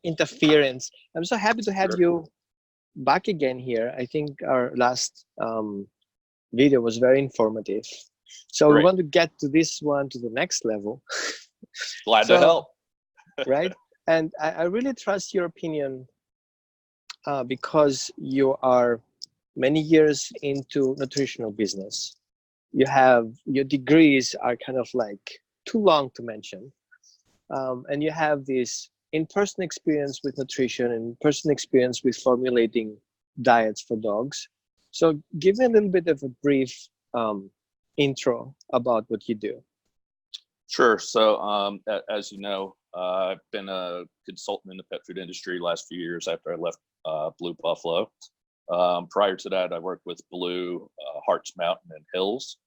interference. I'm so happy to have Sure. you back again here. I think our last video was very informative. So we Great. want to get to this one to the next level. Glad to So, help. right? And I really trust your opinion because you are many years into nutritional business. You have your degrees are kind of like too long to mention. And you have this in-person experience with nutrition and in-person experience with formulating diets for dogs. So give me a little bit of a brief intro about what you do. Sure. So, as you know, I've been a consultant in the pet food industry last few years after I left Blue Buffalo. Prior to that, I worked with Blue, Hearts Mountain, and Hills.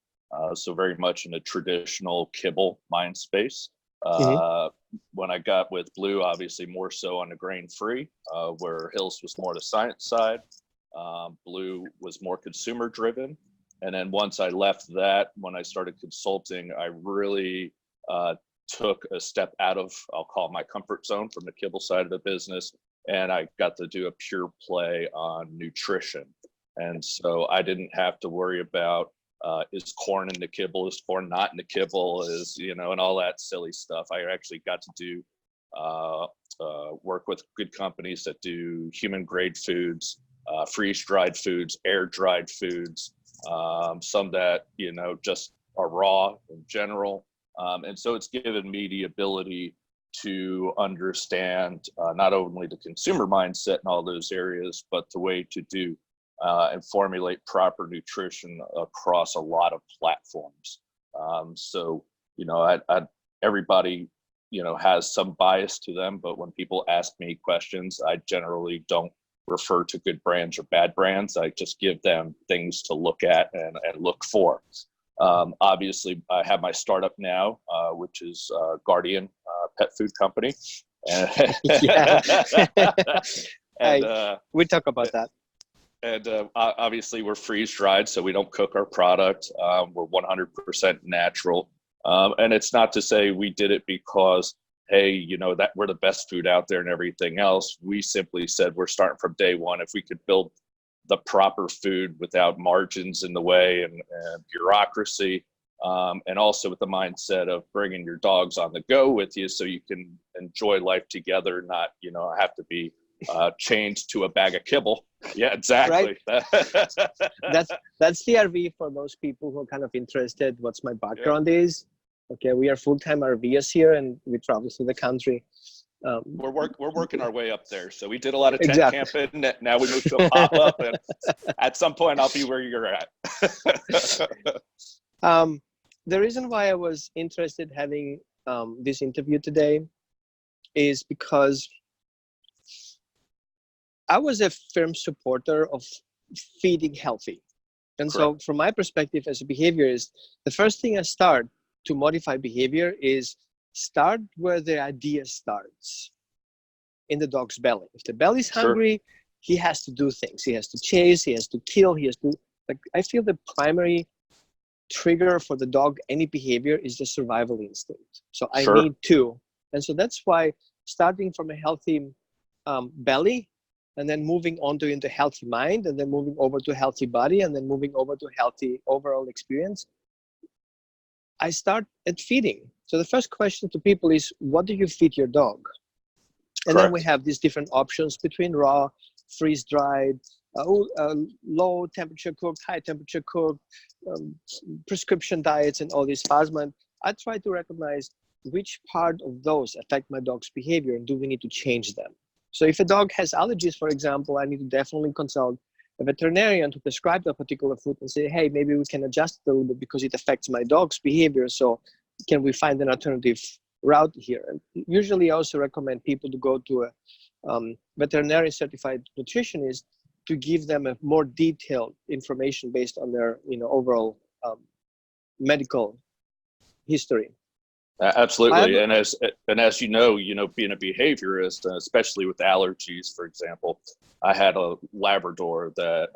So very much in a traditional kibble mind space. Mm-hmm. When I got with Blue, obviously more so on the grain-free, where Hills was more the science side. Blue was more consumer driven. And then once I left that, when I started consulting, I really took a step out of, I'll call it my comfort zone from the kibble side of the business. And I got to do a pure play on nutrition. And so I didn't have to worry about is corn in the kibble, is corn not in the kibble, and all that silly stuff. I actually got to do work with good companies that do human grade foods, freeze dried foods, air dried foods, some that, just are raw in general. And so it's given me the ability to understand not only the consumer mindset in all those areas, but the way to do and formulate proper nutrition across a lot of platforms. So, everybody, has some bias to them, but when people ask me questions, I generally don't refer to good brands or bad brands. I just give them things to look at and look for. Obviously, I have my startup now, which is Guardian Pet Food Company. Yeah. And we talk about that. And obviously, we're freeze dried, so we don't cook our product. We're 100% natural. And it's not to say we did it because, hey, that we're the best food out there and everything else. We simply said we're starting from day one. If we could build the proper food without margins in the way and bureaucracy, and also with the mindset of bringing your dogs on the go with you so you can enjoy life together, not, have to be changed to a bag of kibble. Yeah, exactly. Right. That's CRV for those people who are kind of interested. What's my background is. Okay, we are full-time RVers here and we travel through the country. We're working our way up there. So we did a lot of tent Exactly. camping. Now we moved to a pop-up, and at some point I'll be where you're at. The reason why I was interested having this interview today is because I was a firm supporter of feeding healthy. And Correct. So from my perspective as a behaviorist, the first thing I start to modify behavior is start where the idea starts, in the dog's belly. If the belly's hungry, he has to do things. He has to chase, he has to kill, he has to, I feel the primary trigger for the dog, any behavior, is the survival instinct. So I need to. And so that's why starting from a healthy belly, and then moving on to into healthy mind, and then moving over to healthy body, and then moving over to healthy overall experience, I start at feeding. So the first question to people is, what do you feed your dog? And then we have these different options between raw, freeze-dried, low temperature cooked, high temperature cooked, prescription diets, and all these phasma. I try to recognize which part of those affect my dog's behavior and do we need to change them. So if a dog has allergies, for example, I need to definitely consult a veterinarian to prescribe that particular food and say, hey, maybe we can adjust it a little bit because it affects my dog's behavior. So can we find an alternative route here? And usually I also recommend people to go to a veterinary certified nutritionist to give them a more detailed information based on their overall medical history. Absolutely. And as you know, being a behaviorist, especially with allergies, for example, I had a Labrador that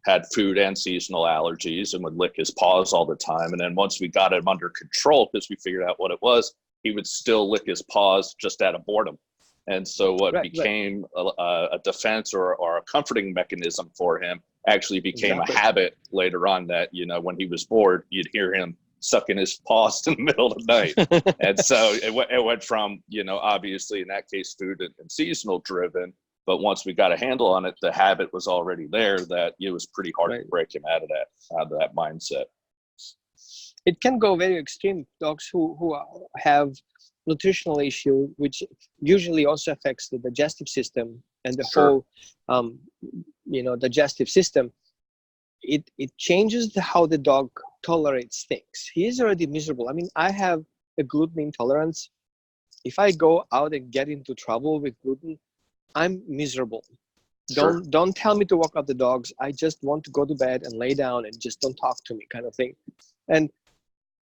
had food and seasonal allergies and would lick his paws all the time. And then once we got him under control, because we figured out what it was, he would still lick his paws just out of boredom. And so what became a defense or a comforting mechanism for him actually became a habit later on, that, you know, when he was bored, you'd hear him sucking his paws in the middle of the night. And so it went from, you know, obviously in that case, food and seasonal driven. But once we got a handle on it, the habit was already there, that it was pretty hard to break him out of that mindset. It can go very extreme. Dogs who have nutritional issue, which usually also affects the digestive system and the whole, you know, digestive system. It changes how the dog tolerates things. He is already miserable. I mean, I have a gluten intolerance. If I go out and get into trouble with gluten, I'm miserable. Don't tell me to walk out the dogs. I just want to go to bed and lay down and just don't talk to me, kind of thing. And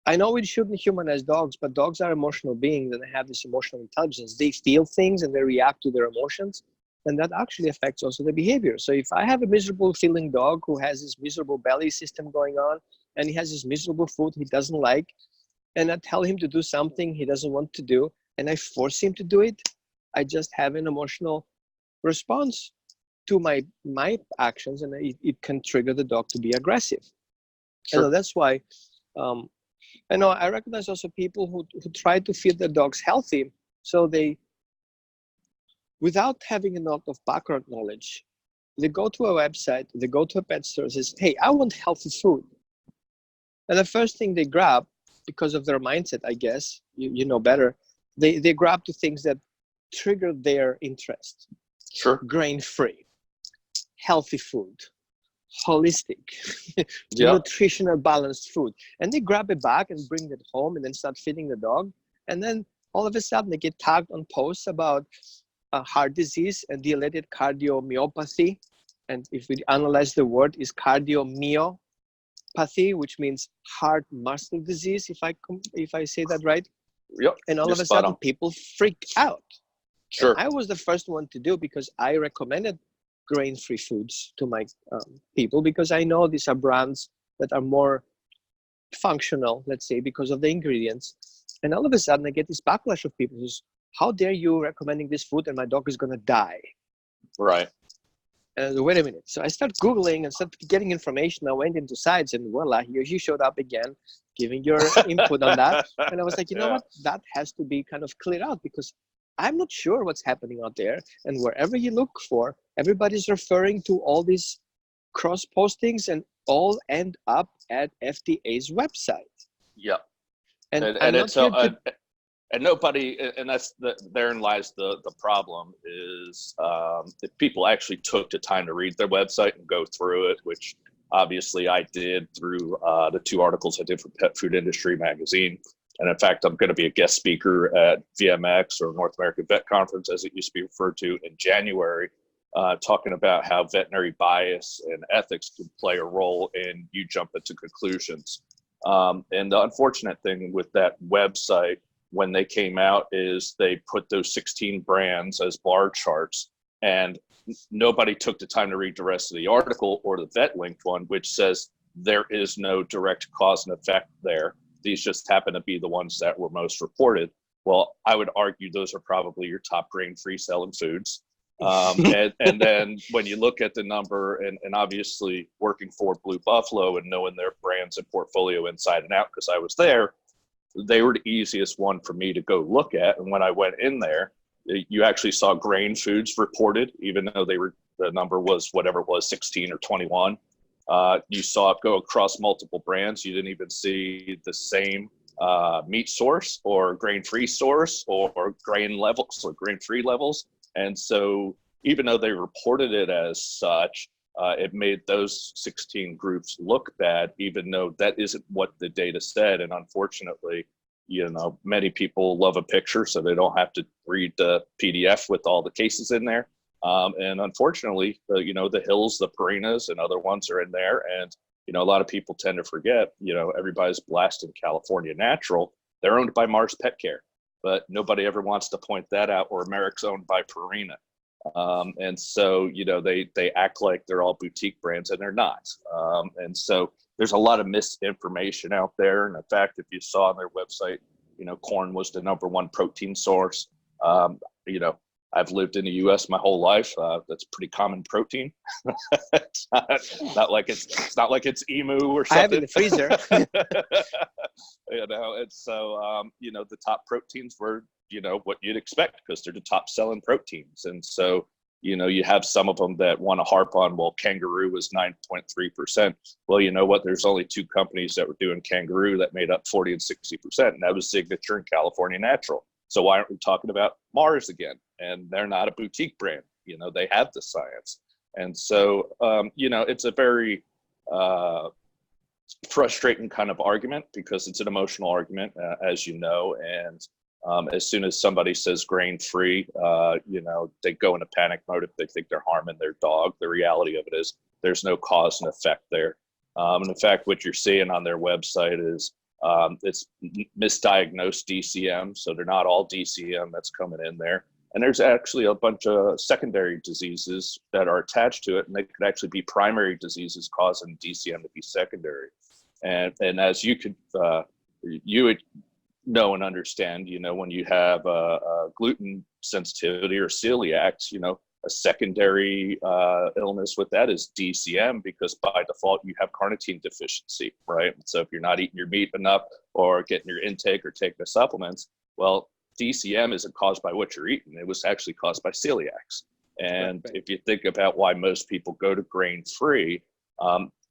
I know we shouldn't humanize dogs, but dogs are emotional beings and they have this emotional intelligence. They feel things and they react to their emotions, and that actually affects also the behavior. So if I have a miserable feeling dog who has this miserable belly system going on, and he has this miserable food he doesn't like, and I tell him to do something he doesn't want to do, and I force him to do it, I just have an emotional response to my actions, and it can trigger the dog to be aggressive. And that's why I know I recognize also people who try to feed their dogs healthy. So they, without having a lot of background knowledge, they go to a website, they go to a pet store and says, hey, I want healthy food. And the first thing they grab, because of their mindset, I guess, you know better, they grab to things that trigger their interest. Grain-free, healthy food, holistic, nutritional balanced food. And they grab it back and bring it home and then start feeding the dog. And then all of a sudden they get tagged on posts about heart disease and dilated cardiomyopathy. And if we analyze the word, is cardiomyopathy, which means heart muscle disease, if I say that right. And all of a sudden people freak out. And I was the first one to do, because I recommended grain-free foods to my people, because I know these are brands that are more functional, let's say, because of the ingredients. And all of a sudden I get this backlash of people who's, how dare you recommending this food and my dog is going to die. And wait a minute. So I started Googling and started getting information. I went into sites and voila, here you showed up again, giving your input on that. And I was like, you know what? That has to be kind of cleared out, because I'm not sure what's happening out there. And wherever you look for, everybody's referring to all these cross postings and all end up at FDA's website. And it's and nobody, and therein lies the problem, is if people actually took the time to read their website and go through it, which obviously I did through the 2 articles I did for Pet Food Industry magazine. And in fact, I'm going to be a guest speaker at VMX, or North American Vet Conference, as it used to be referred to, in January, talking about how veterinary bias and ethics can play a role in you jumping to conclusions. And the unfortunate thing with that website, when they came out, is they put those 16 brands as bar charts, and nobody took the time to read the rest of the article or the vet linked one, which says there is no direct cause and effect there. These just happen to be the ones that were most reported. Well, I would argue those are probably your top grain-free selling foods. And then when you look at the number, and obviously working for Blue Buffalo and knowing their brands and portfolio inside and out, because I was there, they were the easiest one for me to go look at. And when I went in there, you actually saw grain foods reported, even though the number was whatever it was, 16 or 21. You saw it go across multiple brands. You didn't even see the same meat source or grain-free source or grain levels or grain-free levels. And so even though they reported it as such, it made those 16 groups look bad, even though that isn't what the data said. And unfortunately, many people love a picture, so they don't have to read the PDF with all the cases in there. And unfortunately, the Hills, the Purinas, and other ones are in there. And, a lot of people tend to forget, everybody's blasting California Natural. They're owned by Mars Pet Care, but nobody ever wants to point that out, or Merrick's owned by Purina. And so, they act like they're all boutique brands, and they're not. And so there's a lot of misinformation out there. And in fact, if you saw on their website, corn was the number one protein source. You know, I've lived in the U.S. my whole life. That's pretty common protein. It's not like it's emu or something. I have in the freezer. And so the top proteins were what you'd expect because they're the top selling proteins. And so you have some of them that want to harp on, well, kangaroo was 9.3%. Well, you know what? There's only two companies that were doing kangaroo that made up 40 and 60%, and that was Signature and California Natural. So why aren't we talking about Mars again? And they're not a boutique brand. They have the science. And so, it's a very frustrating kind of argument because it's an emotional argument, as you know. And as soon as somebody says grain-free, they go into panic mode if they think they're harming their dog. The reality of it is there's no cause and effect there. And in fact, what you're seeing on their website is it's misdiagnosed DCM. So they're not all DCM that's coming in there. And there's actually a bunch of secondary diseases that are attached to it. And they could actually be primary diseases causing DCM to be secondary. And as you would know and understand, when you have a gluten sensitivity or celiacs, a secondary illness with that is DCM, because by default you have carnitine deficiency, right? So if you're not eating your meat enough or getting your intake or taking the supplements, well, DCM isn't caused by what you're eating. It was actually caused by celiacs. And if you think about why most people go to grain-free,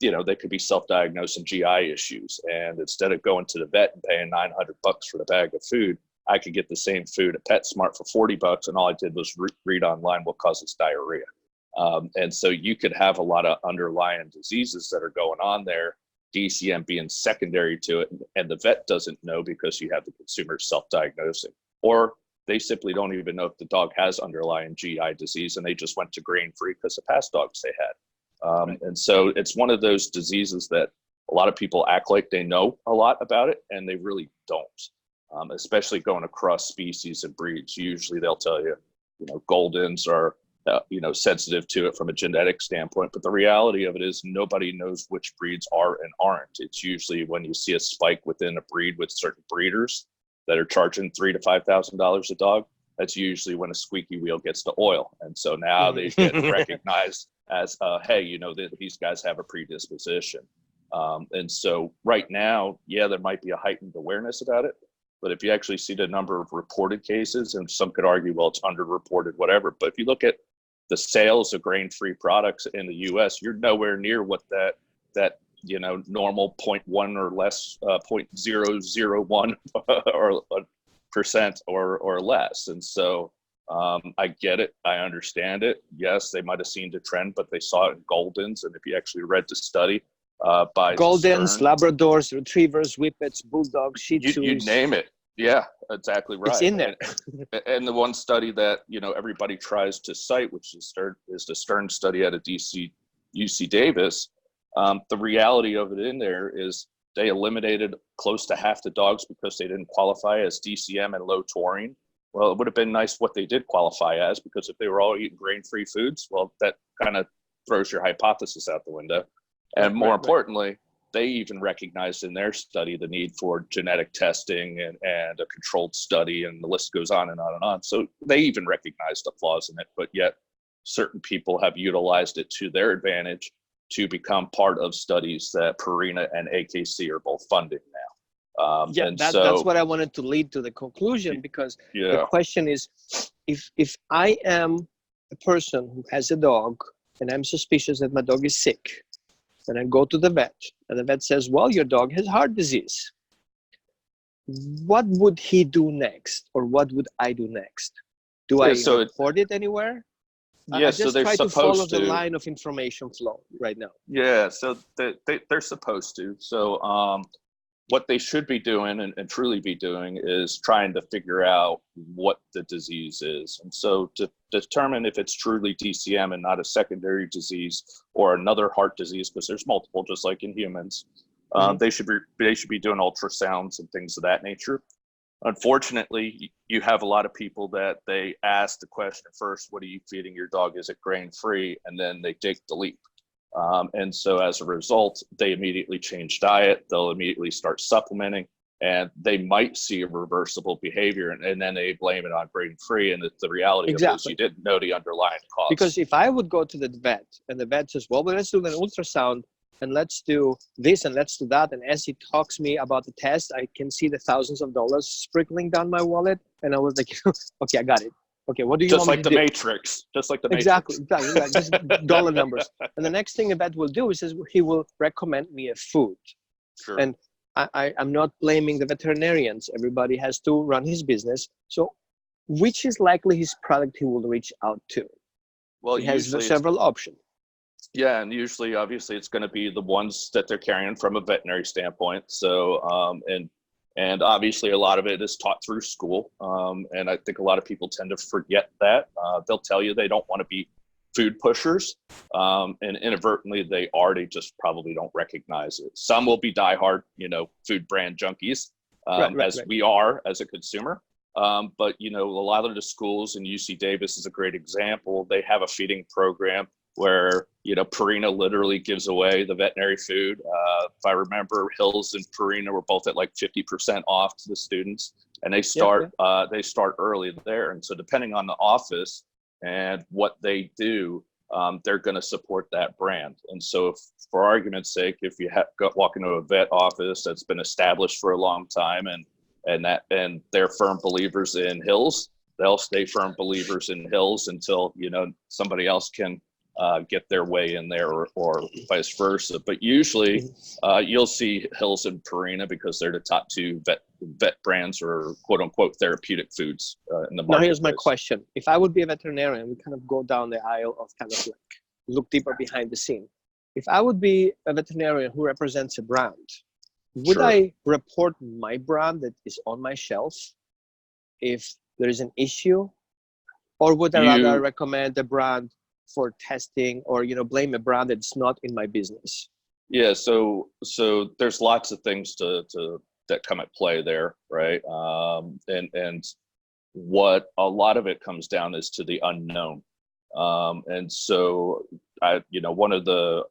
they could be self-diagnosing GI issues. And instead of going to the vet and paying $900 for the bag of food, I could get the same food at PetSmart for $40, and all I did was read online what causes diarrhea. And so you could have a lot of underlying diseases that are going on there, DCM being secondary to it, and the vet doesn't know because you have the consumer self-diagnosing. Or they simply don't even know if the dog has underlying GI disease, and they just went to grain-free because of past dogs they had. And so it's one of those diseases that a lot of people act like they know a lot about it, and they really don't, especially going across species and breeds. Usually they'll tell you, Goldens are, sensitive to it from a genetic standpoint. But the reality of it is nobody knows which breeds are and aren't. It's usually when you see a spike within a breed with certain breeders that are charging $3,000 to $5,000 a dog, that's usually when a squeaky wheel gets to oil. And so now they get recognized as, hey, these guys have a predisposition. And so right now, yeah, there might be a heightened awareness about it. But if you actually see the number of reported cases, and some could argue, well, it's underreported, whatever. But if you look at the sales of grain-free products in the U.S., you're nowhere near what that normal 0.1 or less, 0.001 or percent or less. And so I get it. I understand it. Yes, they might have seen the trend, but they saw it in Goldens. And if you actually read the study by Goldens, Stern, Labradors, Retrievers, Whippets, Bulldogs, Shih Tzus. You name it. Yeah, exactly right. It's in there. And the one study that, everybody tries to cite, which is the Stern study out of UC Davis. The reality of it in there is they eliminated close to half the dogs because they didn't qualify as DCM and low taurine. Well, it would have been nice what they did qualify as, because if they were all eating grain-free foods, well, that kind of throws your hypothesis out the window. And more importantly, they even recognized in their study the need for genetic testing and a controlled study, and the list goes on and on and on. So they even recognized the flaws in it, but yet certain people have utilized it to their advantage to become part of studies that Purina and AKC are both funding now. That's what I wanted to lead to the conclusion, because the question is, if I am a person who has a dog and I'm suspicious that my dog is sick, and I go to the vet, and the vet says, well, your dog has heart disease. What would he do next? Or what would I do next? Do I report it anywhere? Yeah, I just try to follow the line of information flow right now. Yeah, so they're supposed to. So what they should be doing and truly be doing is trying to figure out what the disease is. And so to determine if it's truly DCM and not a secondary disease or another heart disease, because there's multiple, just like in humans, they should be doing ultrasounds and things of that nature. Unfortunately, you have a lot of people that they ask the question first, what are you feeding your dog? Is it grain-free? And then they take the leap. And so as a result, they immediately change diet. They'll immediately start supplementing. and they might see a reversible behavior, and then they blame it on grain-free, and the reality of it is you didn't know the underlying cause. Because if I would go to the vet and the vet says, well, let's do an ultrasound and let's do this and let's do that, and as he talks me about the test, I can see the thousands of dollars sprinkling down my wallet, and I was like, okay, I got it. Okay, what do you just want like me the to do? Matrix, just like the Exactly, Matrix. exactly, just dollar numbers. And the next thing the vet will do is he will recommend me a food. Sure. And I'm not blaming the veterinarians. Everybody has to run his business. So which is likely his product he will reach out to? Well, he has several options. Yeah, and usually, obviously, it's going to be the ones that they're carrying from a veterinary standpoint. So, and obviously, a lot of it is taught through school. And I think a lot of people tend to forget that. They'll tell you they don't want to be food pushers, and inadvertently they are. They just probably don't recognize it. Some will be diehard, food brand junkies, as we are as a consumer. But a lot of the schools, and UC Davis is a great example. They have a feeding program where Purina literally gives away the veterinary food. If I remember, Hills and Purina were both at like 50% off to the students, and they start early there. And so depending on the office and what they do, they're going to support that brand. And so, if, for argument's sake, if you walk into a vet office that's been established for a long time, and they're firm believers in Hills, they'll stay firm believers in Hills until somebody else can get their way in there, or vice versa. But usually, you'll see Hills and Purina because they're the top two vet brands, or quote unquote therapeutic foods in the market. Now here's my question: if I would be a veterinarian, we kind of go down the aisle of kind of like look deeper behind the scene. If I would be a veterinarian who represents a brand, would I report my brand that is on my shelf if there is an issue, or would I rather recommend a brand for testing, or blame a brand that's not in my business? Yeah, so there's lots of things that come at play there, right? And what a lot of it comes down is to the unknown. And so one of the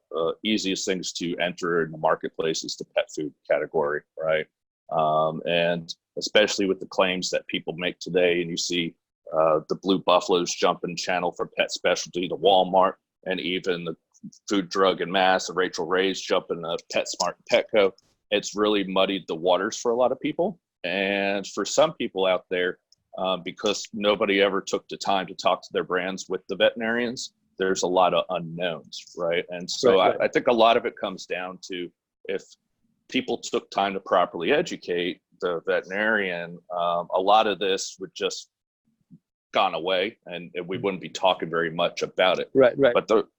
easiest things to enter in the marketplace is the pet food category, right? And especially with the claims that people make today, and you see the Blue Buffaloes jumping channel from pet specialty to Walmart, and even the Food, Drug, and Mass, and Rachel Ray's jumping to PetSmart and Petco. It's really muddied the waters for a lot of people. And for some people out there, because nobody ever took the time to talk to their brands with the veterinarians, there's a lot of unknowns, right? And so I think a lot of it comes down to, if people took time to properly educate the veterinarian, a lot of this would just gone away, and we wouldn't be talking very much about it. Right.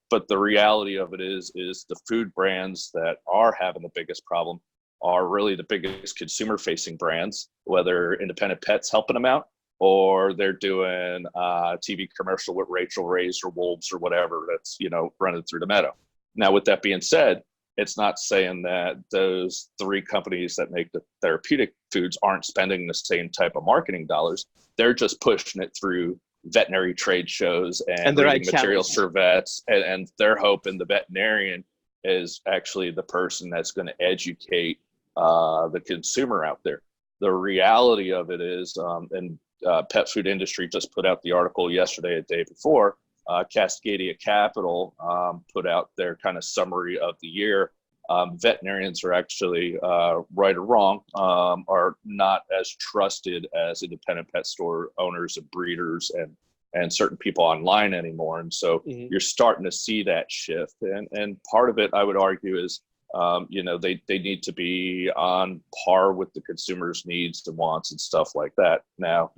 But the reality of it is the food brands that are having the biggest problem are really the biggest consumer facing brands, whether Independent Pet's helping them out, or they're doing a TV commercial with Rachel Ray's or Wolves or whatever that's running through the meadow. Now, with that being said, it's not saying that those three companies that make the therapeutic foods aren't spending the same type of marketing dollars. They're just pushing it through veterinary trade shows and reading materials for vets, and they're hoping the veterinarian is actually the person that's going to educate the consumer out there. The reality of it is, and Pet Food Industry just put out the article yesterday, a day before, Cascadia Capital put out their kind of summary of the year. Veterinarians are actually, right or wrong, are not as trusted as independent pet store owners and breeders and certain people online anymore. And so you're starting to see that shift. And part of it, I would argue, is they need to be on par with the consumer's needs and wants and stuff like that. Now,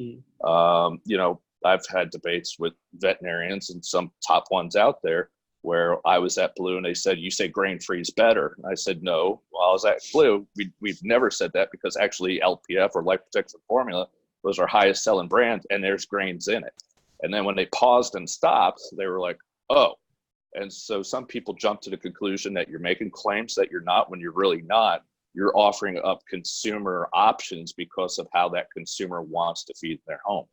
I've had debates with veterinarians and some top ones out there where I was at Blue and they said, you say grain-free is better. And I said, no. While I was at Blue, we've never said that, because actually LPF, or Life Protection Formula, was our highest selling brand, and there's grains in it. And then when they paused and stopped, they were like, oh. And so some people jump to the conclusion that you're making claims that you're not, when you're really not. You're offering up consumer options because of how that consumer wants to feed their home.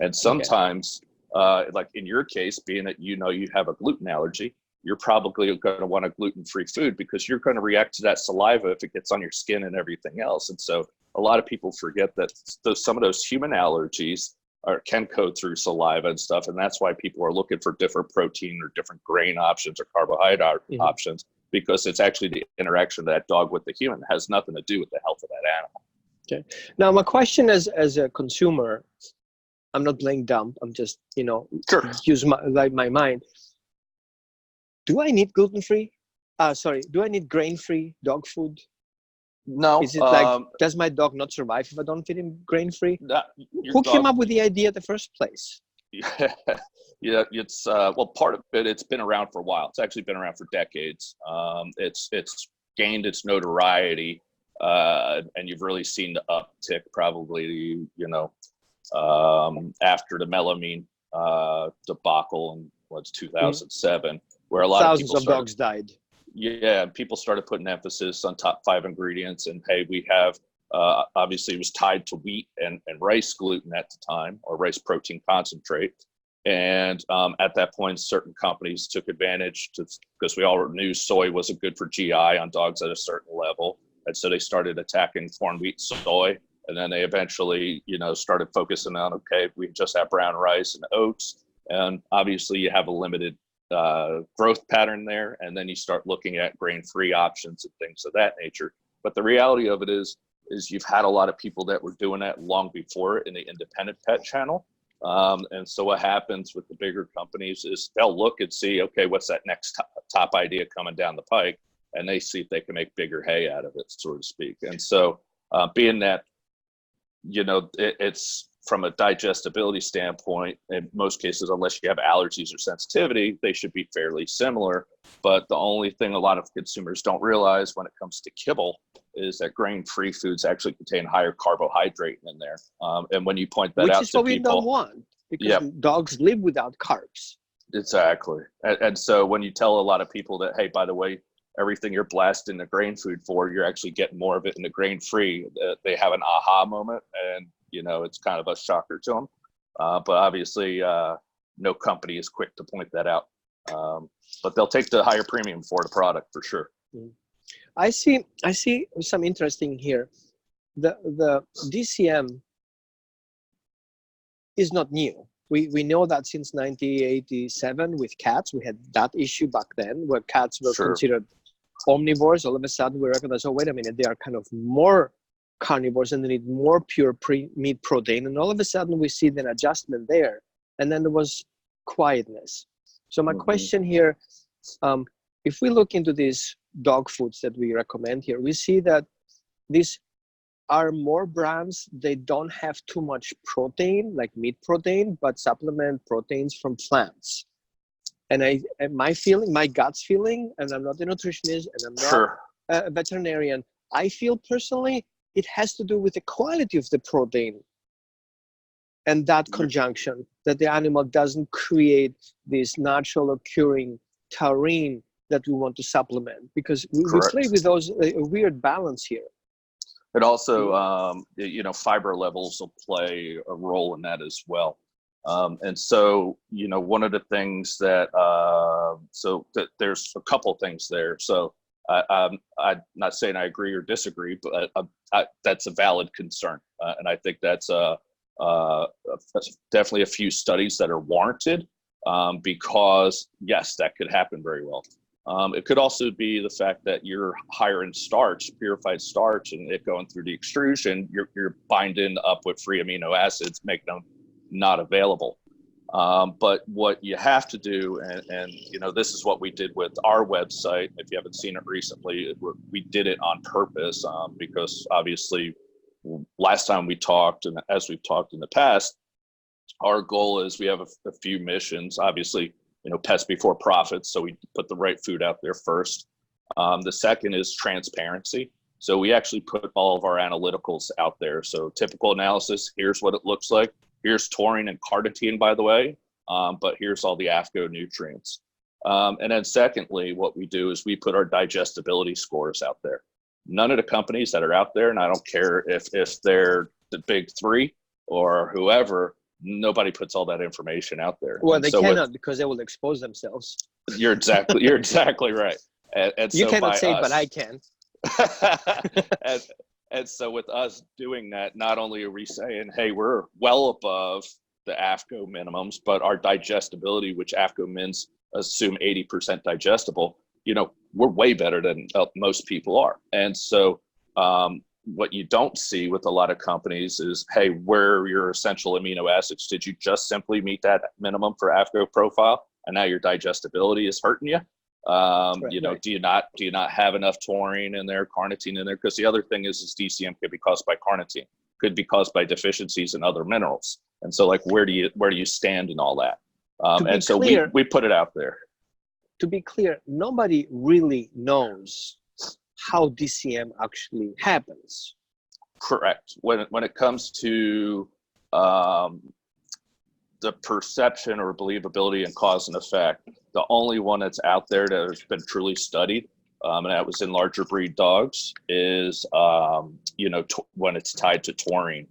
And sometimes, like in your case, being that you have a gluten allergy, you're probably going to want a gluten-free food because you're going to react to that saliva if it gets on your skin and everything else. And so a lot of people forget that some of those human allergies can code through saliva and stuff. And that's why people are looking for different protein or different grain options or carbohydrate options, because it's actually the interaction of that dog with the human. It has nothing to do with the health of that animal. Okay. Now, my question as a consumer, I'm not playing dumb. I'm just, use my mind. Do I need gluten-free? Do I need grain-free dog food? No. Is it like, does my dog not survive if I don't feed him grain-free? Who came up with the idea in the first place? Yeah, it's well, part of it, it's been around for a while. It's actually been around for decades. It's gained its notoriety, and you've really seen the uptick probably, after the melamine debacle in 2007, where a lot thousands of people dogs died. Yeah, people started putting emphasis on top 5 ingredients, and hey, we have obviously it was tied to wheat and rice gluten at the time, or rice protein concentrate. And at that point, certain companies took advantage because we all knew soy wasn't good for GI on dogs at a certain level. And so they started attacking corn, wheat, soy. And then they eventually, started focusing on, okay, we just have brown rice and oats. And obviously you have a limited growth pattern there. And then you start looking at grain-free options and things of that nature. But the reality of it is you've had a lot of people that were doing that long before in the independent pet channel. And so what happens with the bigger companies is they'll look and see, okay, what's that next top idea coming down the pike? And they see if they can make bigger hay out of it, so to speak. And so being that, it's from a digestibility standpoint, in most cases, unless you have allergies or sensitivity, they should be fairly similar. But the only thing a lot of consumers don't realize when it comes to kibble is that grain-free foods actually contain higher carbohydrate in there. And when you point that out to people, which is what we don't want, because dogs live without carbs. Exactly. And so when you tell a lot of people that, hey, by the way, everything you're blasting the grain food for, you're actually getting more of it in the grain-free, they have an aha moment, and it's kind of a shocker to them. But obviously, no company is quick to point that out. But they'll take the higher premium for the product for sure. I see some interesting here. The DCM is not new. We know that since 1987 with cats, we had that issue back then where cats were considered omnivores. All of a sudden we recognize, oh, wait a minute, they are kind of more carnivores and they need more pure meat protein. And all of a sudden we see an adjustment there. And then there was quietness. So my question here, if we look into these dog foods that we recommend here, we see that these are more brands. They don't have too much protein, like meat protein, but supplement proteins from plants. And my gut's feeling, and I'm not a nutritionist and I'm not a veterinarian, I feel personally it has to do with the quality of the protein and that conjunction, that the animal doesn't create this natural occurring taurine that we want to supplement, because we play with those a weird balance here. It also, fiber levels will play a role in that as well. And so, one of the things that, there's a couple things there. So I'm not saying I agree or disagree, but that's a valid concern. And I think that's definitely a few studies that are warranted, because yes, that could happen very well. It could also be the fact that you're higher in starch, purified starch, and it going through the extrusion, you're binding up with free amino acids, making them not available. But what you have to do, and this is what we did with our website. If you haven't seen it recently, we did it on purpose, because obviously last time we talked, and as we've talked in the past, our goal is we have a few missions, obviously, pets before profits. So we put the right food out there first. The second is transparency. So we actually put all of our analyticals out there. So typical analysis, here's what it looks like. Here's taurine and carnitine, by the way, but here's all the AFCO nutrients. And then secondly, what we do is we put our digestibility scores out there. None of the companies that are out there, and I don't care if they're the big three or whoever, nobody puts all that information out there. Well, they cannot, because they will expose themselves. You're exactly right. And you so cannot say it, but I can. And so with us doing that, not only are we saying, hey, we're well above the AFCO minimums, but our digestibility, which AFCO mins assume 80% digestible, we're way better than most people are. And so what you don't see with a lot of companies is, hey, where are your essential amino acids? Did you just simply meet that minimum for AFCO profile, and now your digestibility is hurting you? Right. Do you not have enough taurine in there, carnitine in there? Because the other thing is DCM could be caused by carnitine, could be caused by deficiencies in other minerals. And so, like, where do you stand in all that? And so we put it out there. To be clear, nobody really knows how DCM actually happens. Correct. When it comes to the perception or believability and cause and effect, the only one that's out there that has been truly studied, and that was in larger breed dogs, is when it's tied to taurine.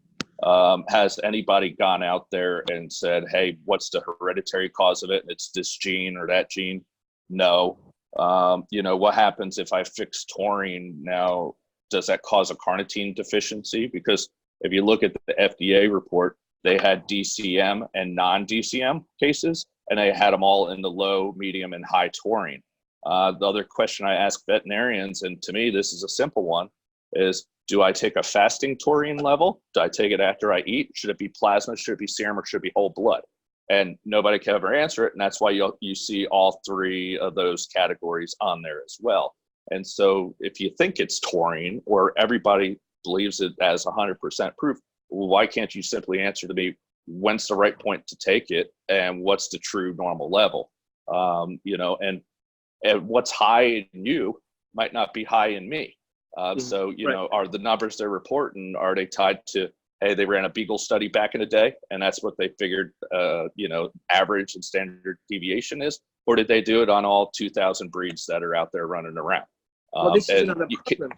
Has anybody gone out there and said, hey, what's the hereditary cause of it? It's this gene or that gene? No. What happens if I fix taurine now? Does that cause a carnitine deficiency? Because if you look at the FDA report, they had DCM and non-DCM cases, and they had them all in the low, medium, and high taurine. The other question I ask veterinarians, and to me this is a simple one, is do I take a fasting taurine level? Do I take it after I eat? Should it be plasma? Should it be serum? Or should it be whole blood? And nobody can ever answer it, and that's why you see all three of those categories on there as well. And so if you think it's taurine, or everybody believes it as 100% proof, why can't you simply answer to me, when's the right point to take it, and what's the true normal level? And what's high in you might not be high in me. So, are the numbers they're reporting, are they tied to, hey, they ran a Beagle study back in the day, and that's what they figured, average and standard deviation is? Or did they do it on all 2,000 breeds that are out there running around? Well, this is another problem.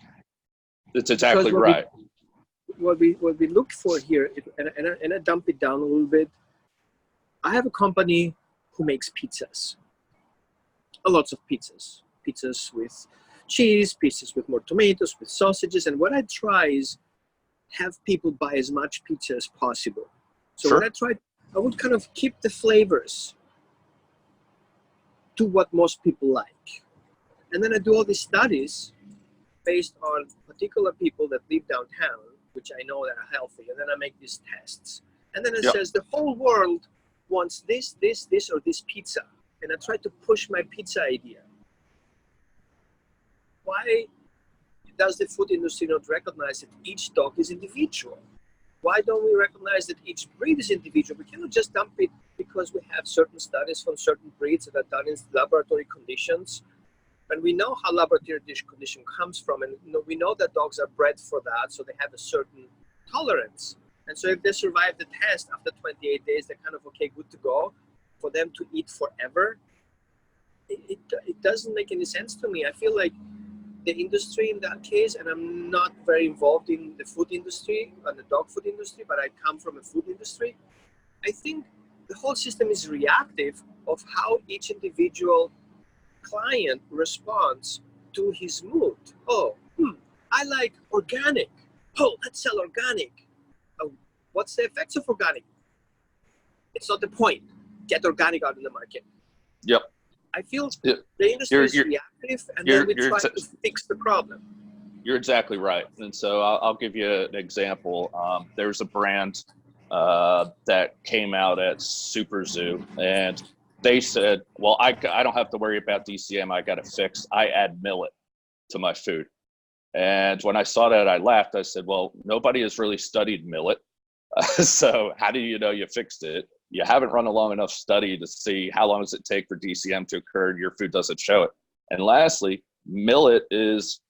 It's exactly right. What we look for here, and I dump it down a little bit. I have a company who makes pizzas, lots of pizzas with cheese, pizzas with more tomatoes, with sausages, and what I try is have people buy as much pizza as possible. So Sure. what I would kind of keep the flavors to what most people like, and then I do all these studies based on particular people that live downtown, which I know that are healthy, and then I make these tests. And then it says the whole world wants this, or this pizza. And I try to push my pizza idea. Why does the food industry not recognize that each dog is individual? Why don't we recognize that each breed is individual? We cannot just dump it because we have certain studies from certain breeds that are done in laboratory conditions. And we know how laboratory condition comes from, and we know that dogs are bred for that, so they have a certain tolerance. And so if they survive the test after 28 days, they're kind of okay, good to go. For them to eat forever, it doesn't make any sense to me. I feel like the industry in that case, and I'm not very involved in the food industry, and the dog food industry, but I come from a food industry. I think the whole system is reactive of how each individual client responds to his mood. Oh, I like organic. Oh, let's sell organic. Oh, what's the effects of organic? It's not the point. Get organic out in the market. Yep. I feel the industry is reactive, and then we try to fix the problem. You're exactly right. And so I'll give you an example. There's a brand that came out at Super Zoo, and they said, well, I don't have to worry about DCM. I got it fixed. I add millet to my food. And when I saw that, I laughed. I said, well, nobody has really studied millet. So how do you know you fixed it? You haven't run a long enough study to see how long does it take for DCM to occur and your food doesn't show it. And lastly, millet is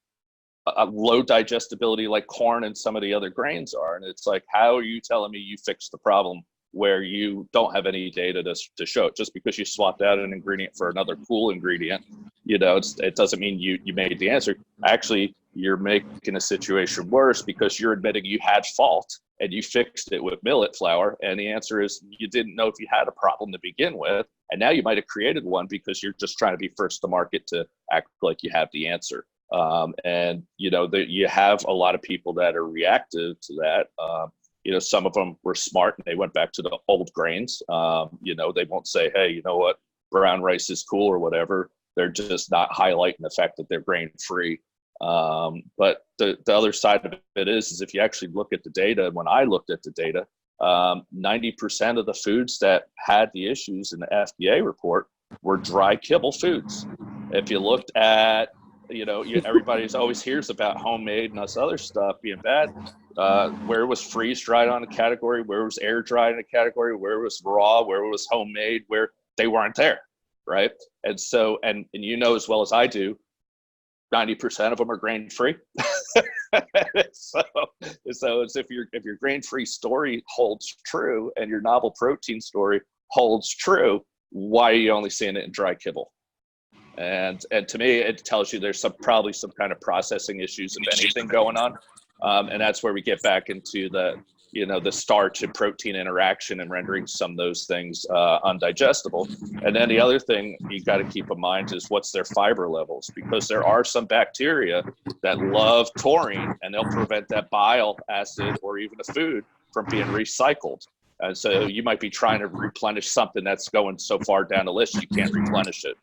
a low digestibility like corn and some of the other grains are. And it's like, how are you telling me you fixed the problem where you don't have any data to show it? Just because you swapped out an ingredient for another cool ingredient, it doesn't mean you made the answer. Actually, you're making a situation worse because you're admitting you had fault and you fixed it with millet flour. And the answer is you didn't know if you had a problem to begin with. And now you might have created one because you're just trying to be first to market to act like you have the answer. And you have a lot of people that are reactive to that. Some of them were smart and they went back to the old grains. They won't say, hey, you know what, brown rice is cool or whatever. They're just not highlighting the fact that they're grain free. But the other side of it is if you actually look at the data, when I looked at the data, 90% of the foods that had the issues in the FDA report were dry kibble foods. If you looked at, everybody's always hears about homemade and this other stuff being bad. Where it was freeze dried on a category, where it was air dried in a category, where it was raw, where it was homemade, where they weren't there, right? And so, and as well as I do, 90% of them are grain free. so it's if your grain free story holds true and your novel protein story holds true, why are you only seeing it in dry kibble? And to me, it tells you there's probably some kind of processing issues, if anything, going on. And that's where we get back into the starch and protein interaction and rendering some of those things undigestible. And then the other thing you got to keep in mind is what's their fiber levels, because there are some bacteria that love taurine and they'll prevent that bile acid or even the food from being recycled. And so you might be trying to replenish something that's going so far down the list you can't replenish it.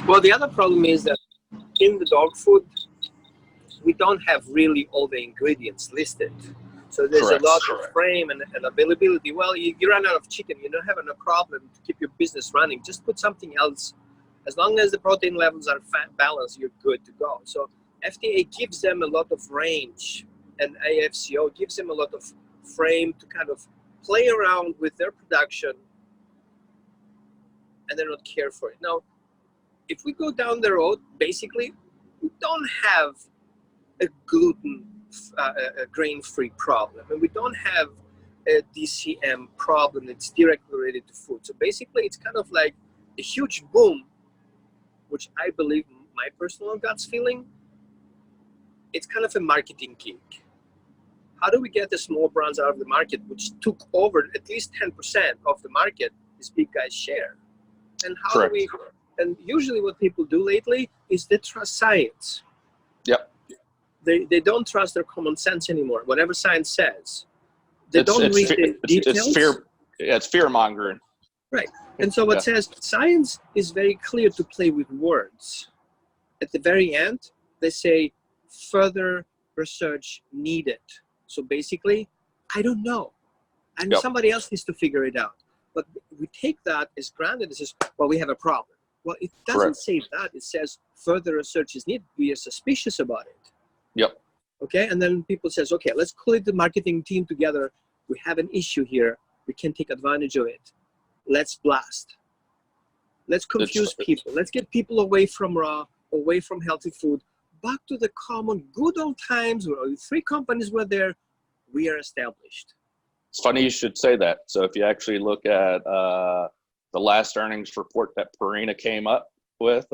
Well, the other problem is that in the dog food, we don't have really all the ingredients listed. So there's a lot of frame and availability. Well, you run out of chicken, you don't have no problem to keep your business running. Just put something else. As long as the protein levels are balanced, you're good to go. So FDA gives them a lot of range, and AFCO gives them a lot of frame to kind of play around with their production, and they don't care for it. Now, if we go down the road, basically, we don't have a a grain-free problem, and we don't have a DCM problem that's directly related to food. So basically, it's kind of like a huge boom, which I believe, my personal gut's feeling, it's kind of a marketing gig. How do we get the small brands out of the market, which took over at least 10% of the market, this big guy's share? And how do we? And usually what people do lately is they trust science. Yep. They don't trust their common sense anymore. Whatever science says, they don't read the details. It's fear mongering. Right. And so what says science is very clear to play with words. At the very end, they say further research needed. So basically, I don't know. And somebody else needs to figure it out. But we take that as granted. It says, well, we have a problem. Well, it doesn't say that. It says further research is needed. We are suspicious about it. Yep. Okay, and then people says, okay, let's call the marketing team together. We have an issue here. We can take advantage of it. Let's blast. Let's confuse people. Let's get people away from raw, away from healthy food, back to the common good old times where only 3 companies were there. We are established. It's funny you should say that. So if you actually look at the last earnings report that Purina came up with,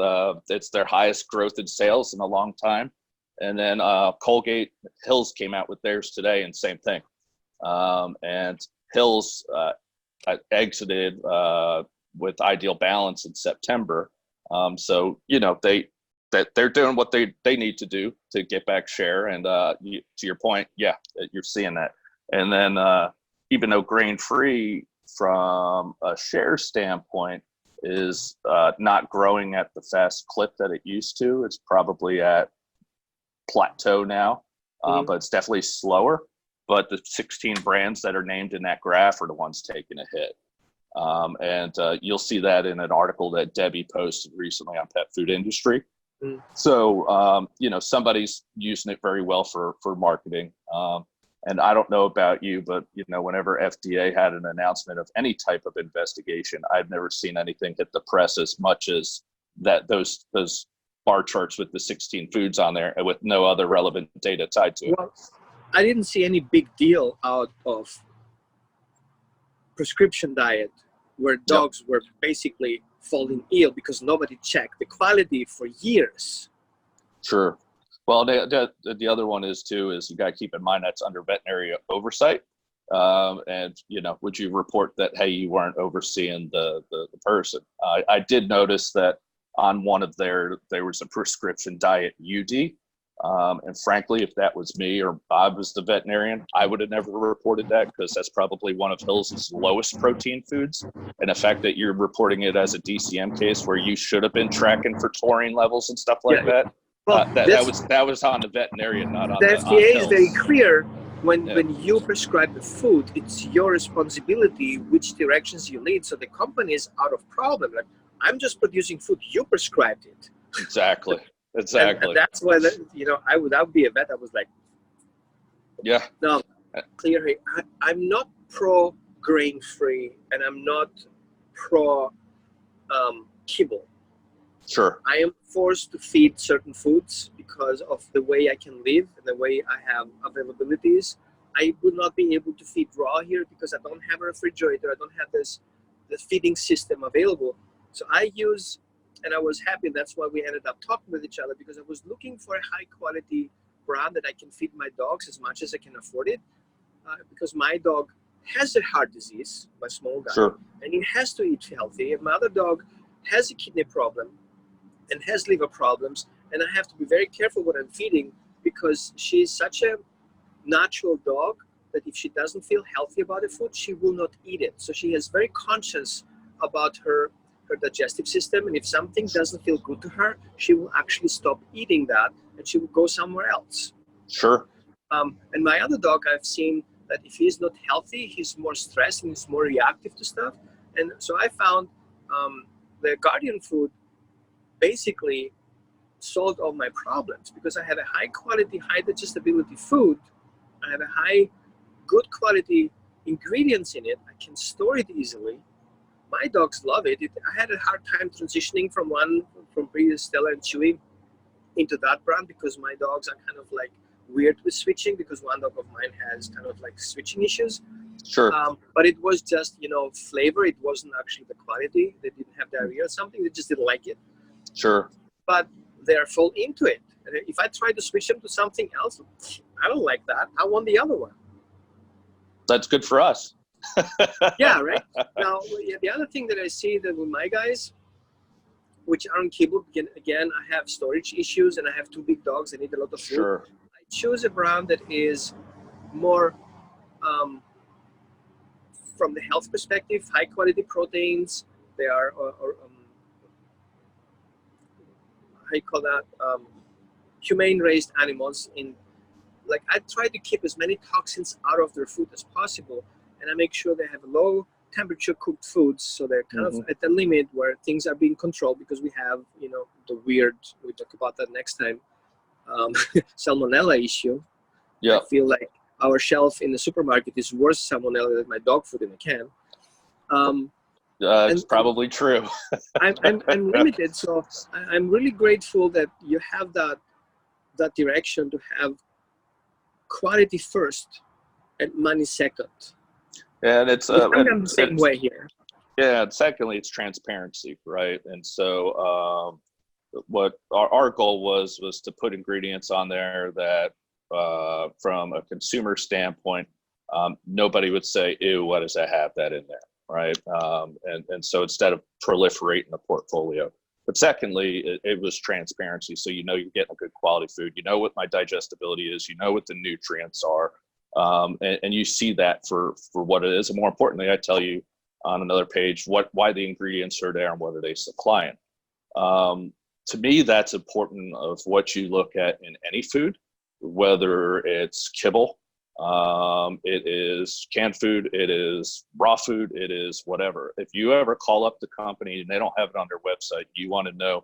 it's their highest growth in sales in a long time. And then Colgate Hills came out with theirs today, and same thing. And Hills exited with Ideal Balance in September. So they're doing what they need to do to get back share. And to your point, you're seeing that. And then even though grain free from a share standpoint is not growing at the fast clip that it used to, it's probably at plateau now, but it's definitely slower. But the 16 brands that are named in that graph are the ones taking a hit. And you'll see that in an article that Debbie posted recently on Pet Food Industry. So, somebody's using it very well for marketing. And I don't know about you, but, whenever FDA had an announcement of any type of investigation, I've never seen anything hit the press as much as that those bar charts with the 16 foods on there and with no other relevant data tied to it. Well, I didn't see any big deal out of prescription diet where dogs were basically falling ill because nobody checked the quality for years. Sure. Well, the other one is you got to keep in mind that's under veterinary oversight. And, would you report that, hey, you weren't overseeing the person? I did notice that on one of there was a prescription diet UD. And frankly, if that was me or Bob was the veterinarian, I would have never reported that, because that's probably one of Hill's lowest protein foods. And the fact that you're reporting it as a DCM case where you should have been tracking for taurine levels and stuff like that, Well, that was on the veterinarian, not on the FDA is very Hill's. clear. When you prescribe the food, it's your responsibility which directions you lead. So the company is out of problem. Like, I'm just producing food. You prescribed it. Exactly. And that's why, I would be a vet. I was like, yeah. No, clearly, I'm not pro grain-free, and I'm not pro kibble. Sure. I am forced to feed certain foods because of the way I can live and the way I have availabilities. I would not be able to feed raw here because I don't have a refrigerator. I don't have the feeding system available. So I use, and I was happy. That's why we ended up talking with each other, because I was looking for a high quality brand that I can feed my dogs as much as I can afford it. Because my dog has a heart disease, my small guy, Sure. and he has to eat healthy. And my other dog has a kidney problem and has liver problems, and I have to be very careful what I'm feeding, because she's such a natural dog that if she doesn't feel healthy about the food, she will not eat it. So she is very conscious about her digestive system, and if something doesn't feel good to her, she will actually stop eating that and she will go somewhere else. Sure. And my other dog, I've seen that if he's not healthy, he's more stressed and he's more reactive to stuff. And so I found the Guardian food basically solved all my problems, because I had a high quality, high digestibility food. I have a high, good quality ingredients in it. I can store it easily. My dogs love it. I had a hard time transitioning from previous Stella and Chewy into that brand, because my dogs are kind of like weird with switching, because one dog of mine has kind of like switching issues. Sure. But it was just, flavor. It wasn't actually the quality. They didn't have diarrhea or something. They just didn't like it. Sure. But they're full into it. And if I try to switch them to something else, I don't like that. I want the other one. That's good for us. Yeah, right. Now, the other thing that I see that with my guys, which aren't kibble, again, I have storage issues and I have two big dogs. I need a lot of food. Sure. I choose a brand that is more from the health perspective, high quality proteins. They are, how you call that, humane raised animals. I try to keep as many toxins out of their food as possible, and I make sure they have low temperature cooked foods, so they're kind of at the limit where things are being controlled, because we have, the weird, we talk about that next time, salmonella issue. Yeah. I feel like our shelf in the supermarket is worse salmonella than my dog food in a can. It's probably true. I'm limited, so I'm really grateful that you have that direction to have quality first and money second. And it's I'm the same way here. Yeah, and secondly, it's transparency, right? And so what our goal was to put ingredients on there that from a consumer standpoint, nobody would say, ew, why does that have that in there, right? And so instead of proliferating the portfolio. But secondly, it was transparency. So you're getting a good quality food. You know what my digestibility is. You know what the nutrients are. And you see that for what it is. And more importantly, I tell you on another page why the ingredients are there and what are they supplying. To me, that's important of what you look at in any food, whether it's kibble, it is canned food, it is raw food, it is whatever. If you ever call up the company and they don't have it on their website, you want to know,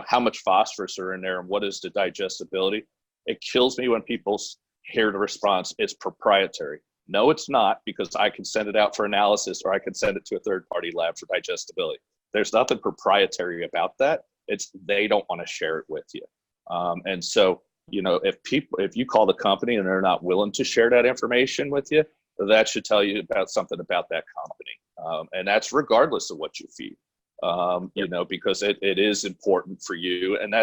how much phosphorus are in there and what is the digestibility. It kills me when people hear the response, it's proprietary. No, it's not, because I can send it out for analysis or I can send it to a third-party lab for digestibility. There's nothing proprietary about that. It's they don't want to share it with you. And so, if you call the company and they're not willing to share that information with you, that should tell you about something about that company. And that's regardless of what you feed, because it is important for you. And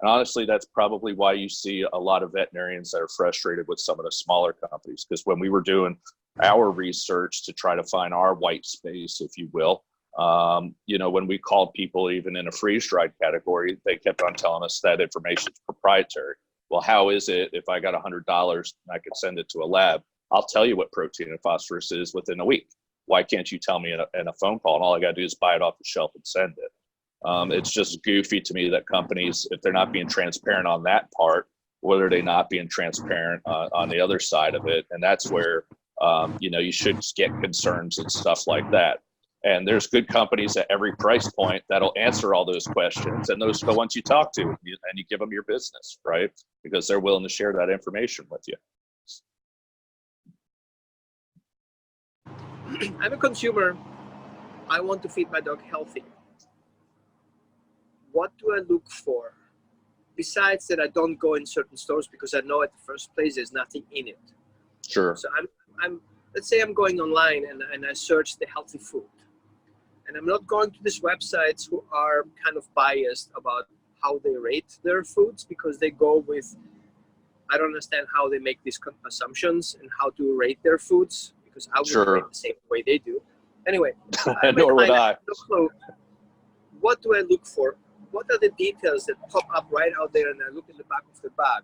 honestly, that's probably why you see a lot of veterinarians that are frustrated with some of the smaller companies. Because when we were doing our research to try to find our white space, if you will, You know, when we called people even in a freeze-dried category, they kept on telling us that information is proprietary. Well, how is it if I got $100 and I could send it to a lab? I'll tell you what protein and phosphorus is within a week. Why can't you tell me in a phone call? And all I got to do is buy it off the shelf and send it. It's just goofy to me that companies, if they're not being transparent on that part, what are they not being transparent on the other side of it? And that's where, you know, you should get concerns and stuff like that. And there's good companies at every price point that'll answer all those questions. And those are the ones you talk to and you give them your business, right? Because they're willing to share that information with you. I'm a consumer. I want to feed my dog healthy. What do I look for? Besides that, I don't go in certain stores because I know at the first place there's nothing in it. Sure. So let's say I'm going online and I search the healthy food. And I'm not going to these websites who are kind of biased about how they rate their foods, because they go with, I don't understand how they make these assumptions and how to rate their foods, because I would rate the same way they do. Anyway, nor would I. No clue. What do I look for? What are the details that pop up right out there and I look in the back of the bag?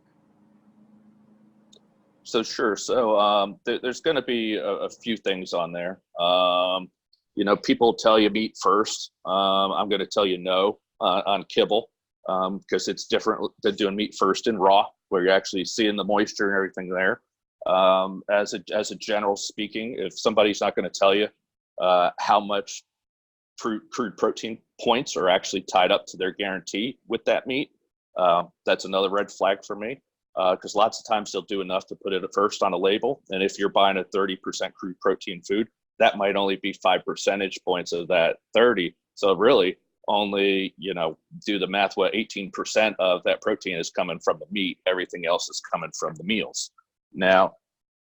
So sure. So there's going to be a few things on there. You know, people tell you meat first. I'm going to tell you no on kibble, because it's different than doing meat first and raw, where you're actually seeing the moisture and everything there. As a general speaking, if somebody's not going to tell you how much crude protein points are actually tied up to their guarantee with that meat, that's another red flag for me, because lots of times they'll do enough to put it first on a label. And if you're buying a 30% crude protein food, that might only be 5 percentage points of that 30. So really only, you know, do the math, what 18% of that protein is coming from the meat. Everything else is coming from the meals. Now,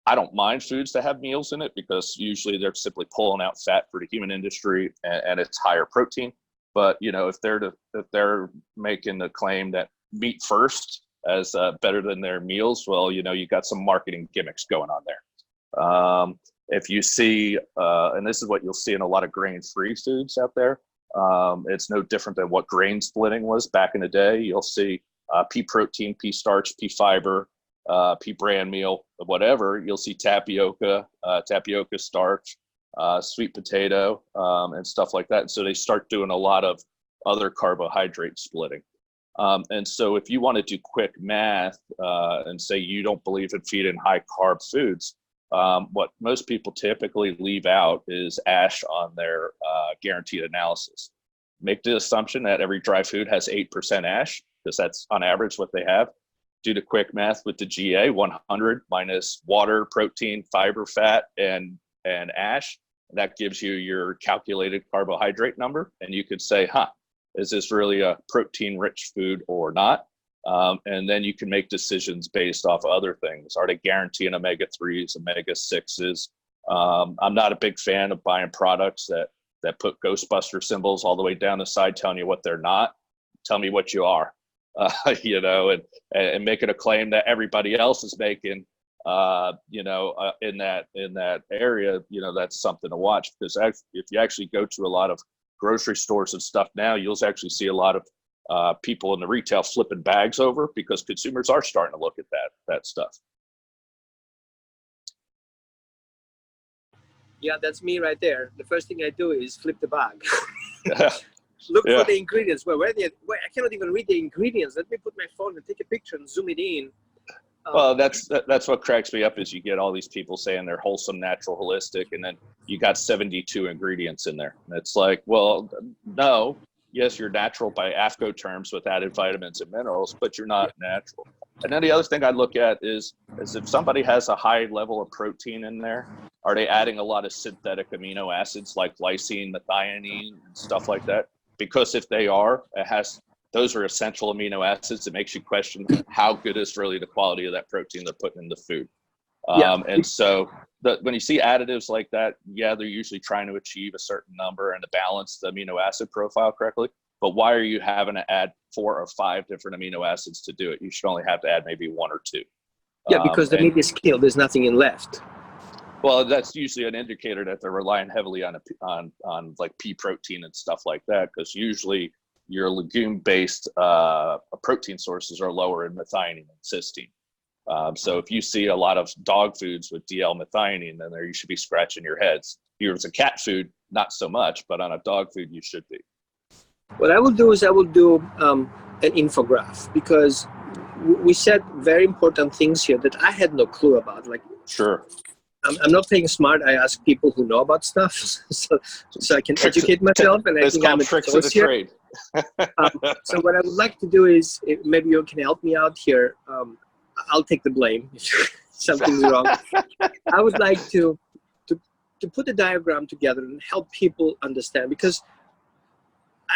I don't mind foods that have meals in it, because usually they're simply pulling out fat for the human industry and it's higher protein. But, you know, if they're making the claim that meat first as better than their meals, well, you know, you got some marketing gimmicks going on there. If you see, and this is what you'll see in a lot of grain-free foods out there, it's no different than what grain splitting was back in the day. You'll see pea protein, pea starch, pea fiber, pea bran meal, whatever. You'll see tapioca, tapioca starch, sweet potato, and stuff like that. And so they start doing a lot of other carbohydrate splitting. And so if you want to do quick math and say you don't believe in feeding high carb foods, what most people typically leave out is ash on their guaranteed analysis. Make the assumption that every dry food has 8% ash, because that's on average what they have. Do the quick math with the GA, 100 minus water, protein, fiber, fat, and ash. That gives you your calculated carbohydrate number. And you could say, is this really a protein-rich food or not? And then you can make decisions based off other things. Are they guaranteeing omega-3s, omega-6s? I'm not a big fan of buying products that put Ghostbuster symbols all the way down the side telling you what they're not. Tell me what you are, you know, and making a claim that everybody else is making, you know, in that area, you know, that's something to watch. Because if you actually go to a lot of grocery stores and stuff now, you'll actually see a lot of people in the retail flipping bags over, because consumers are starting to look at that stuff. Yeah, that's me right there. The first thing I do is flip the bag. Look for the ingredients. Where I cannot even read the ingredients. Let me put my phone and take a picture and zoom it in. Well, that's what cracks me up, is you get all these people saying they're wholesome, natural, holistic, and then you got 72 ingredients in there. And it's like, well, no. Yes, you're natural by AFCO terms with added vitamins and minerals, but you're not natural. And then the other thing I look at is if somebody has a high level of protein in there, are they adding a lot of synthetic amino acids like lysine, methionine, and stuff like that? Because if they are, those are essential amino acids. It makes you question how good is really the quality of that protein they're putting in the food. And so when you see additives like that, yeah, they're usually trying to achieve a certain number and to balance the amino acid profile correctly. But why are you having to add 4 or 5 different amino acids to do it? You should only have to add maybe 1 or 2. Yeah, because the meat is killed. There's nothing in left. Well, that's usually an indicator that they're relying heavily on like pea protein and stuff like that, because usually your legume-based protein sources are lower in methionine and cysteine. So if you see a lot of dog foods with DL-methionine, then there you should be scratching your heads. If it was a cat food, not so much, but on a dog food, you should be. What I will do is I will do an infograph, because we said very important things here that I had no clue about. Like, Sure. I'm not playing smart. I ask people who know about stuff, so I can educate myself. And I think I'm a tricks of the here. trade. So what I would like to do is, maybe you can help me out here. I'll take the blame if something's wrong. I would like to put a diagram together and help people understand, because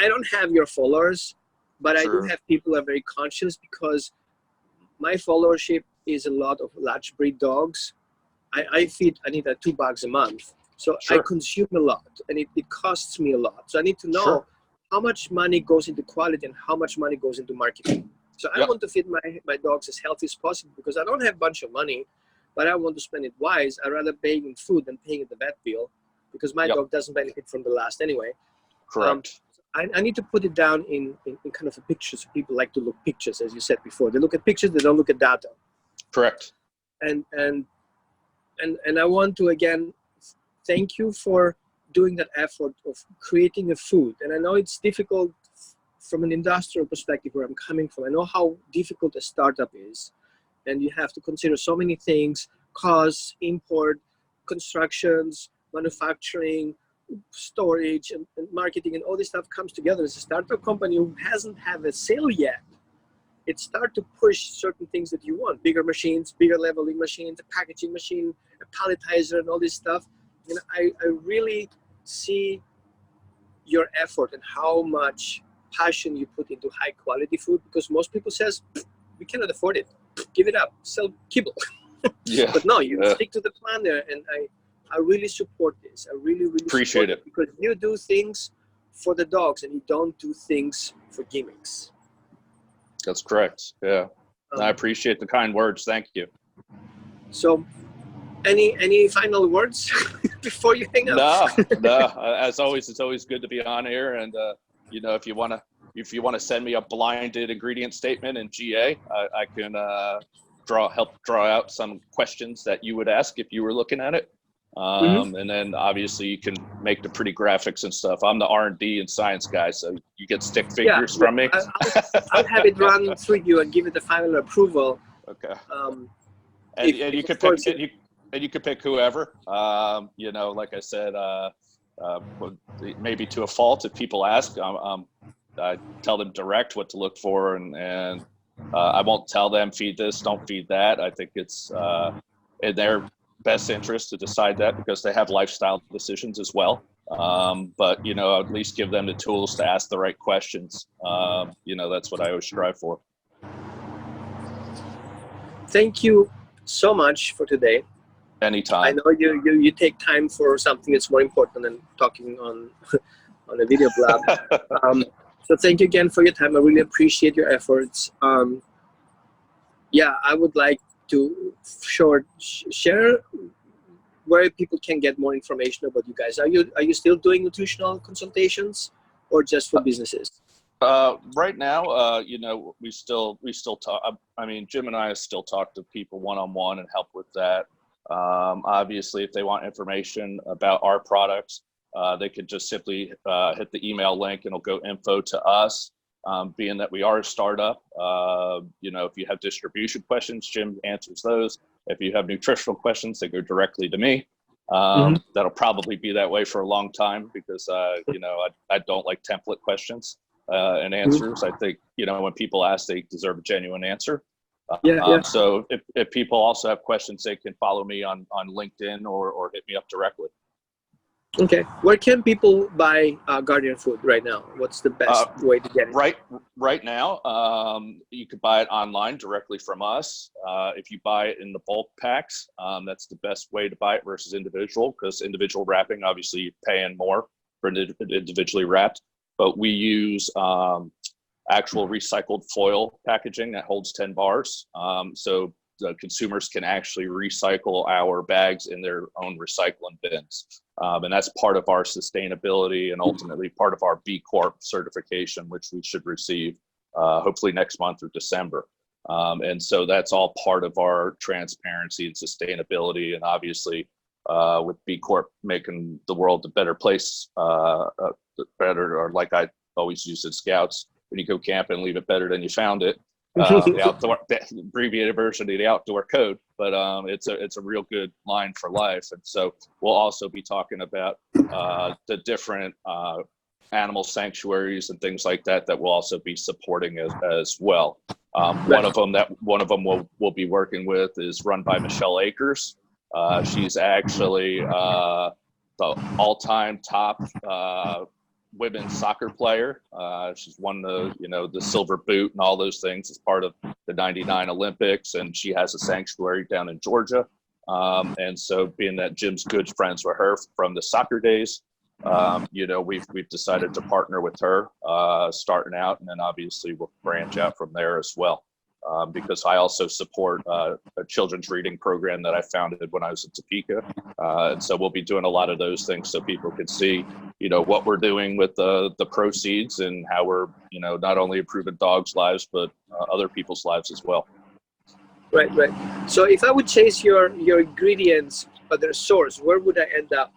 I don't have your followers, but I do have people who are very conscious, because my followership is a lot of large breed dogs. I need $2 a month. So I consume a lot, and it costs me a lot. So I need to know how much money goes into quality and how much money goes into marketing. So I want to feed my dogs as healthy as possible, because I don't have a bunch of money, but I want to spend it wise. I'd rather paying in food than paying in the vet bill, because my dog doesn't benefit from the last anyway. Correct. I need to put it down in kind of a picture, so people like to look pictures, as you said before. They look at pictures, they don't look at data. Correct. And I want to, again, thank you for doing that effort of creating a food. And I know it's difficult from an industrial perspective where I'm coming from. I know how difficult a startup is, and you have to consider so many things: costs, import, constructions, manufacturing, storage, and marketing, and all this stuff comes together as a startup company who hasn't had a sale yet. It starts to push certain things that you want: bigger machines, bigger leveling machines, a packaging machine, a palletizer, and all this stuff. And I really see your effort and how much passion you put into high quality food, because most people says, we cannot afford it, give it up, sell kibble. But no, you stick to the plan there, and I really support this. I really appreciate it, because you do things for the dogs and you don't do things for gimmicks. That's correct. Yeah. I appreciate the kind words. Thank you. So any final words before you hang up? No. As always, it's always good to be on air. And, if you want to send me a blinded ingredient statement in GA, I can help draw out some questions that you would ask if you were looking at it. And then obviously you can make the pretty graphics and stuff. I'm the R&D and science guy, so you get stick figures from me. I'll have it run through you and give it the final approval. Okay. And you could pick you could pick whoever. Like I said, maybe to a fault if people ask. I tell them direct what to look for, and I won't tell them feed this, don't feed that. I think it's in their best interest to decide that, because they have lifestyle decisions as well. But at least give them the tools to ask the right questions. That's what I always strive for. Thank you so much for today. Anytime. I know you take time for something that's more important than talking on a video blog. So thank you again for your time. I really appreciate your efforts. I would like to share where people can get more information about you guys. Are you still doing nutritional consultations, or just for businesses? Right now, we still talk. I mean, Jim and I still talk to people one-on-one and help with that. Obviously, if they want information about our products, they could just simply hit the email link, and it'll go info to us. Being that we are a startup, if you have distribution questions, Jim answers those. If you have nutritional questions, they go directly to me. That'll probably be that way for a long time, because I don't like template questions and answers. I think when people ask, they deserve a genuine answer. So if people also have questions, they can follow me on LinkedIn or hit me up directly. Okay. Where can people buy Guardian food right now? What's the best way to get it? Right now, you could buy it online directly from us. If you buy it in the bulk packs, that's the best way to buy it versus individual, because individual wrapping, obviously you're paying more for individually wrapped. But we use actual recycled foil packaging that holds 10 bars. So the consumers can actually recycle our bags in their own recycling bins. And that's part of our sustainability and ultimately part of our B Corp certification, which we should receive hopefully next month or December. And so that's all part of our transparency and sustainability. And obviously, with B Corp making the world a better place, better, or like I always use in Scouts, when you go camping, leave it better than you found it. The abbreviated version of the outdoor code, but it's a real good line for life. And so we'll also be talking about the different animal sanctuaries and things like that we'll also be supporting as well. One of them we'll be working with is run by Michelle Akers. She's actually the all-time top women's soccer player. She's won the silver boot and all those things as part of the '99 Olympics, and she has a sanctuary down in Georgia. And so, being that Jim's good friends with her from the soccer days, we've decided to partner with her starting out, and then obviously we'll branch out from there as well. Because I also support a children's reading program that I founded when I was in Topeka. And so we'll be doing a lot of those things so people can see, what we're doing with the proceeds and how we're, not only improving dogs' lives, but other people's lives as well. Right. So if I would chase your ingredients at their source, where would I end up?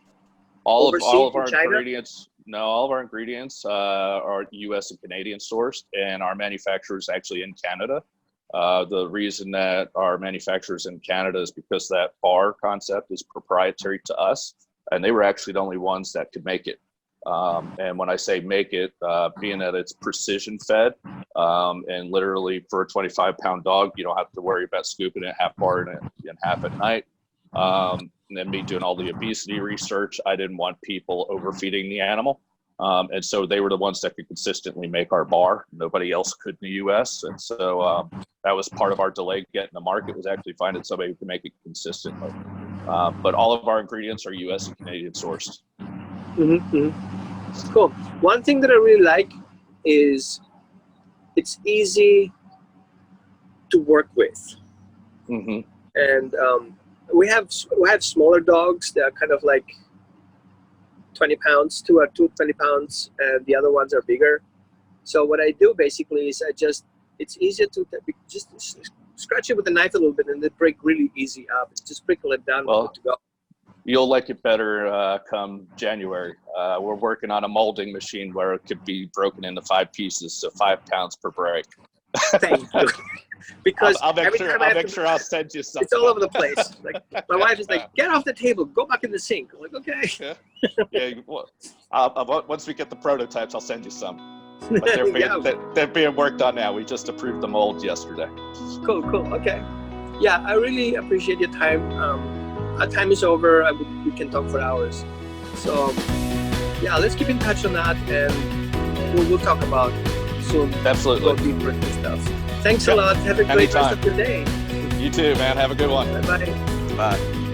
All of our ingredients. No, all of our ingredients are U.S. and Canadian sourced, and our manufacturer is actually in Canada. The reason that our manufacturer's in Canada is because that bar concept is proprietary to us, and they were actually the only ones that could make it. And when I say make it, being that it's precision fed, and literally for a 25-pound dog, you don't have to worry about scooping it half bar and half at night. And then me doing all the obesity research, I didn't want people overfeeding the animal. And so they were the ones that could consistently make our bar. Nobody else could in the U.S. And so that was part of our delay getting the market, was actually finding somebody who could make it consistently. But all of our ingredients are U.S. and Canadian sourced. Cool. One thing that I really like is it's easy to work with. And we have smaller dogs that are kind of like 20 pounds, two 20 pounds, and the other ones are bigger. So what I do basically is it's easier to just scratch it with a knife a little bit and they break really easy up. Just sprinkle it down and good to go. You'll like it better come January. We're working on a molding machine where it could be broken into 5 pieces, so 5 pounds per break. Thank you. Because I'll make sure I'll send you something. It's all over the place. Like my wife is like, get off the table, go back in the sink. I'm like, okay. Yeah. Well, once we get the prototypes, I'll send you some. But they're being worked on now. We just approved the mold yesterday. Cool. Okay. Yeah, I really appreciate your time. Our time is over. We can talk for hours. So yeah, let's keep in touch on that, and we'll talk about soon. Absolutely. Go deeper into stuff. Thanks a lot. Have a great rest of the day. You too, man. Have a good one. Bye-bye. Bye.